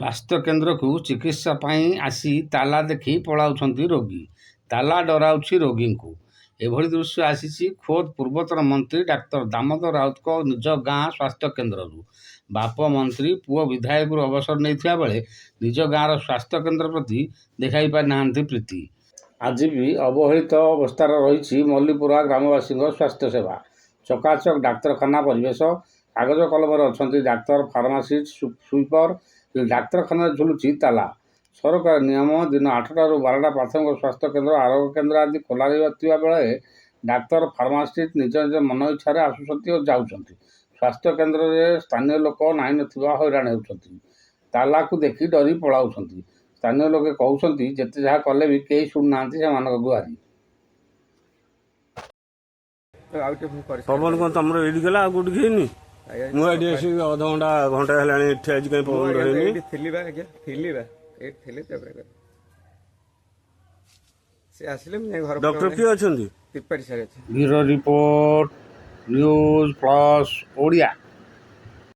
ସ୍ୱାସ୍ଥ୍ୟ କେନ୍ଦ୍ରକୁ ଚିକିତ୍ସା ପାଇଁ ଆସି ତାଲା ଦେଖି ପଳାଉଛନ୍ତି ରୋଗୀ। ତାଲା ଡରାଉଛି ରୋଗୀଙ୍କୁ। ଏଭଳି ଦୃଶ୍ୟ ଆସିଛି ଖୋଦ୍ ପୂର୍ବତନ ମନ୍ତ୍ରୀ ଡାକ୍ତର ଦାମୋଦର ରାଉତଙ୍କ ନିଜ ଗାଁ ସ୍ୱାସ୍ଥ୍ୟ କେନ୍ଦ୍ରରୁ। ବାପ ମନ୍ତ୍ରୀ, ପୁଅ ବିଧାୟକରୁ ଅବସର ନେଇଥିବା ବେଳେ ନିଜ ଗାଁର ସ୍ୱାସ୍ଥ୍ୟ କେନ୍ଦ୍ର ପ୍ରତି ଦେଖାଇ ପାରିନାହାନ୍ତି ପ୍ରୀତି। ଆଜି ବି ଅବହେଳିତ ଅବସ୍ଥାରେ ରହିଛି ମଲ୍ଲିପୁରା ଗ୍ରାମବାସୀଙ୍କ ସ୍ୱାସ୍ଥ୍ୟ ସେବା। ଚକାଚକ୍ ଡାକ୍ତରଖାନା ପରିବେଶ, କାଗଜ କଲମରେ ଅଛନ୍ତି ଡାକ୍ତର, ଫାର୍ମାସିଷ୍ଟ, ସୁଇପର। ଡାକ୍ତରଖାନାରେ ଝୁଲୁଛି ତାଲା। ସରକାରୀ ନିୟମ, ଦିନ 8ଟାରୁ 12ଟା ପ୍ରାଥମିକ ସ୍ୱାସ୍ଥ୍ୟ କେନ୍ଦ୍ର, ଆରୋଗ୍ୟ କେନ୍ଦ୍ର ଆଦି ଖୋଲା ରହିଥିବା ବେଳେ ଡାକ୍ତର, ଫାର୍ମାସିଷ୍ଟ ନିଜ ନିଜ ମନ ଇଚ୍ଛାରେ ଆସୁଛନ୍ତି ଓ ଯାଉଛନ୍ତି। ସ୍ୱାସ୍ଥ୍ୟ କେନ୍ଦ୍ରରେ ସ୍ଥାନୀୟ ଲୋକ ନାହିଁ ନଥିବା ହଇରାଣ ହେଉଛନ୍ତି। ତାଲାକୁ ଦେଖି ଡରି ପଳାଉଛନ୍ତି। ସ୍ଥାନୀୟ ଲୋକେ କହୁଛନ୍ତି, ଯେତେ ଯାହା କଲେ ବି କେହି ଶୁଣୁନାହାନ୍ତି ସେମାନଙ୍କ ଗୁହାରି। ପବନ କ'ଣ ତମର ଏଇଠି ଗଲା ଆଉ କୋଉଠି ହେଇନି? ମୁଁ ଏଠି ଆସିକି ଘଣ୍ଟା ହେଲାଣି ଏଠି ଆଜି କାହିଁ ପବନ ହେଇନି। ଡକ୍ଟର କିଏ ଅଛନ୍ତି? Bureau report, news plus Odia.